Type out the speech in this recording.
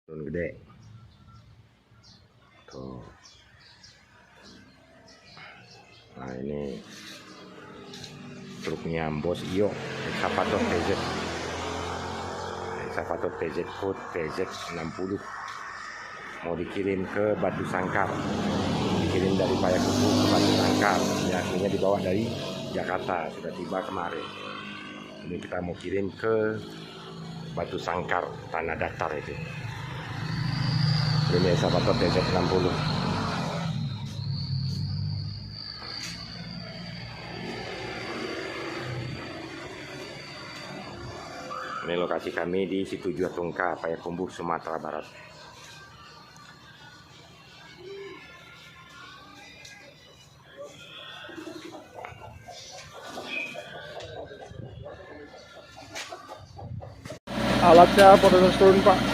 Turun gede tuh. Nah ini truknya Bos Iyo, Excavator TZCO TZ60 mau dikirim ke Batu Sangkar, dikirim dari Payakumbuh ke Batu Sangkar. Ya, akhirnya dibawa dari Jakarta, sudah tiba kemarin. Ini kita mau kirim ke Batu Sangkar, tanah datar itu. Ini Excavator TZ60. Ini lokasi kami di Situ Juatungka, Payakumbuh, Sumatera Barat. Alatnya proses turun Pak.